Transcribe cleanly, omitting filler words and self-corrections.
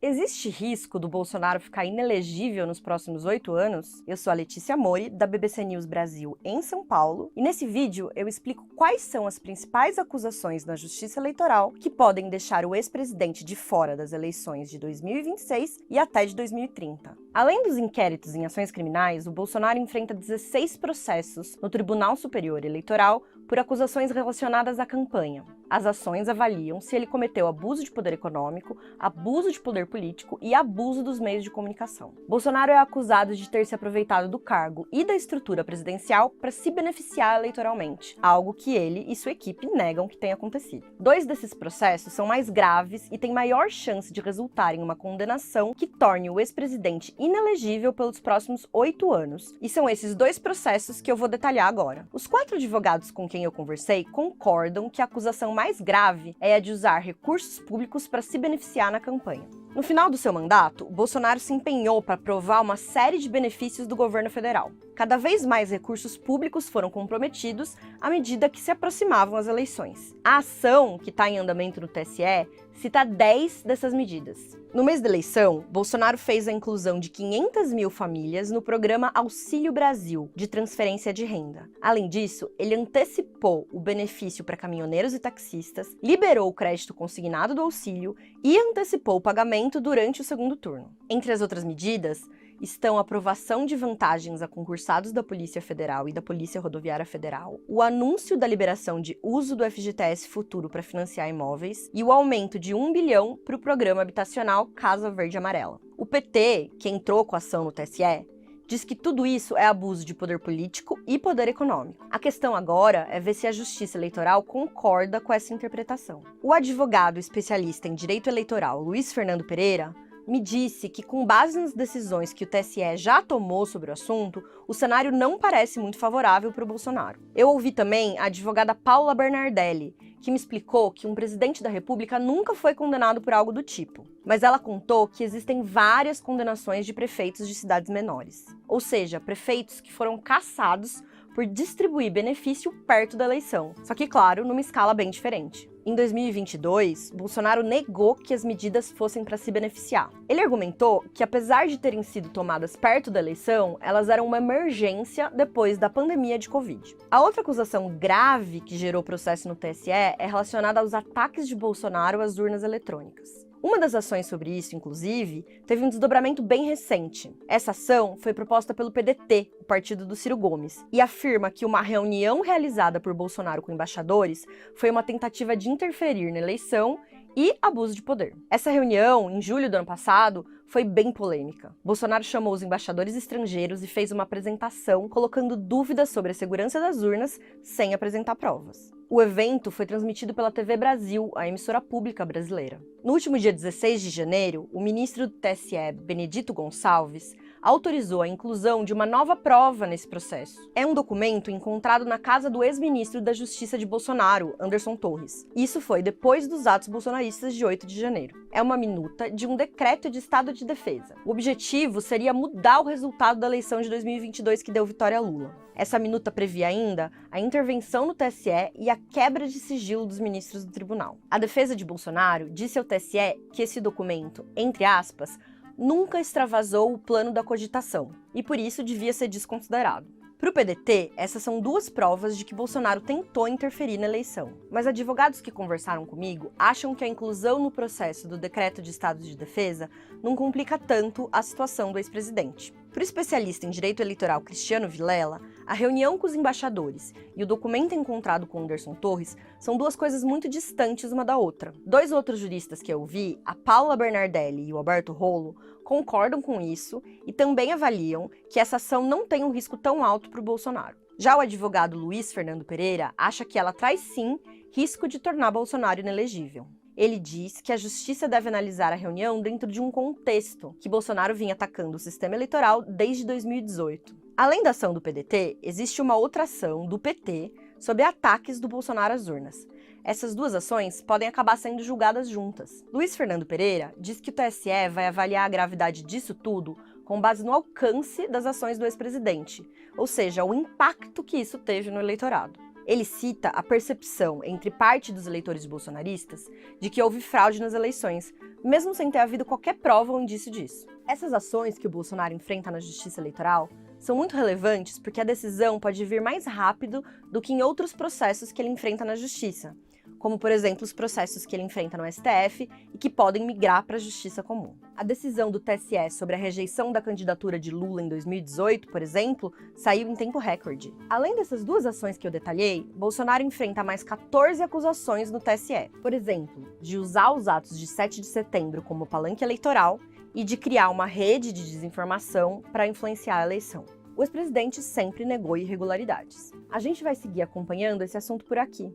Existe risco do Bolsonaro ficar inelegível nos próximos 8 anos? Eu sou a Letícia Mori, da BBC News Brasil em São Paulo, e nesse vídeo eu explico quais são as principais acusações na Justiça Eleitoral que podem deixar o ex-presidente de fora das eleições de 2026 e até de 2030. Além dos inquéritos em ações criminais, o Bolsonaro enfrenta 16 processos no Tribunal Superior Eleitoral por acusações relacionadas à campanha. As ações avaliam se ele cometeu abuso de poder econômico, abuso de poder político e abuso dos meios de comunicação. Bolsonaro é acusado de ter se aproveitado do cargo e da estrutura presidencial para se beneficiar eleitoralmente, algo que ele e sua equipe negam que tenha acontecido. 2 desses processos são mais graves e têm maior chance de resultar em uma condenação que torne o ex-presidente inelegível pelos próximos 8 anos. E são esses 2 processos que eu vou detalhar agora. Os 4 advogados com quem eu conversei concordam que a acusação mais grave é a de usar recursos públicos para se beneficiar na campanha. No final do seu mandato, o Bolsonaro se empenhou para provar uma série de benefícios do governo federal. Cada vez mais recursos públicos foram comprometidos à medida que se aproximavam as eleições. A ação, que está em andamento no TSE, cita 10 dessas medidas. No mês da eleição, Bolsonaro fez a inclusão de 500 mil famílias no programa Auxílio Brasil, de transferência de renda. Além disso, ele antecipou o benefício para caminhoneiros e taxistas, liberou o crédito consignado do auxílio e antecipou o pagamento durante o segundo turno. Entre as outras medidas, estão a aprovação de vantagens a concursados da Polícia Federal e da Polícia Rodoviária Federal, o anúncio da liberação de uso do FGTS Futuro para financiar imóveis e o aumento de 1 bilhão para o programa habitacional Casa Verde e Amarela. O PT, que entrou com a ação no TSE, diz que tudo isso é abuso de poder político e poder econômico. A questão agora é ver se a Justiça Eleitoral concorda com essa interpretação. O advogado especialista em direito eleitoral Luiz Fernando Pereira me disse que, com base nas decisões que o TSE já tomou sobre o assunto, o cenário não parece muito favorável para o Bolsonaro. Eu ouvi também a advogada Paula Bernardelli, que me explicou que um presidente da República nunca foi condenado por algo do tipo. Mas ela contou que existem várias condenações de prefeitos de cidades menores. Ou seja, prefeitos que foram cassados por distribuir benefício perto da eleição. Só que, claro, numa escala bem diferente. Em 2022, Bolsonaro negou que as medidas fossem para se beneficiar. Ele argumentou que, apesar de terem sido tomadas perto da eleição, elas eram uma emergência depois da pandemia de Covid. A outra acusação grave que gerou processo no TSE é relacionada aos ataques de Bolsonaro às urnas eletrônicas. Uma das ações sobre isso, inclusive, teve um desdobramento bem recente. Essa ação foi proposta pelo PDT, o partido do Ciro Gomes, e afirma que uma reunião realizada por Bolsonaro com embaixadores foi uma tentativa de interferir na eleição e abuso de poder. Essa reunião, em julho do ano passado, foi bem polêmica. Bolsonaro chamou os embaixadores estrangeiros e fez uma apresentação colocando dúvidas sobre a segurança das urnas sem apresentar provas. O evento foi transmitido pela TV Brasil, a emissora pública brasileira. No último dia 16 de janeiro, o ministro do TSE, Benedito Gonçalves, autorizou a inclusão de uma nova prova nesse processo. É um documento encontrado na casa do ex-ministro da Justiça de Bolsonaro, Anderson Torres. Isso foi depois dos atos bolsonaristas de 8 de janeiro. É uma minuta de um decreto de estado de defesa. O objetivo seria mudar o resultado da eleição de 2022 que deu vitória a Lula. Essa minuta previa ainda a intervenção no TSE e a quebra de sigilo dos ministros do tribunal. A defesa de Bolsonaro disse ao TSE que esse documento, entre aspas, nunca extravasou o plano da cogitação e por isso devia ser desconsiderado. Para o PDT, essas são 2 provas de que Bolsonaro tentou interferir na eleição. Mas advogados que conversaram comigo acham que a inclusão no processo do decreto de estado de defesa não complica tanto a situação do ex-presidente. Para o especialista em direito eleitoral Cristiano Vilela, a reunião com os embaixadores e o documento encontrado com Anderson Torres são 2 coisas muito distantes uma da outra. 2 outros juristas que eu vi, a Paula Bernardelli e o Alberto Rolo, concordam com isso e também avaliam que essa ação não tem um risco tão alto para o Bolsonaro. Já o advogado Luiz Fernando Pereira acha que ela traz sim risco de tornar Bolsonaro inelegível. Ele diz que a justiça deve analisar a reunião dentro de um contexto que Bolsonaro vinha atacando o sistema eleitoral desde 2018. Além da ação do PDT, existe uma outra ação do PT sobre ataques do Bolsonaro às urnas. Essas 2 ações podem acabar sendo julgadas juntas. Luiz Fernando Pereira diz que o TSE vai avaliar a gravidade disso tudo com base no alcance das ações do ex-presidente, ou seja, o impacto que isso teve no eleitorado. Ele cita a percepção entre parte dos eleitores bolsonaristas de que houve fraude nas eleições, mesmo sem ter havido qualquer prova ou indício disso. Essas ações que o Bolsonaro enfrenta na justiça eleitoral são muito relevantes porque a decisão pode vir mais rápido do que em outros processos que ele enfrenta na justiça, como, por exemplo, os processos que ele enfrenta no STF e que podem migrar para a justiça comum. A decisão do TSE sobre a rejeição da candidatura de Lula em 2018, por exemplo, saiu em tempo recorde. Além dessas duas ações que eu detalhei, Bolsonaro enfrenta mais 14 acusações no TSE. Por exemplo, de usar os atos de 7 de setembro como palanque eleitoral e de criar uma rede de desinformação para influenciar a eleição. O ex-presidente sempre negou irregularidades. A gente vai seguir acompanhando esse assunto por aqui.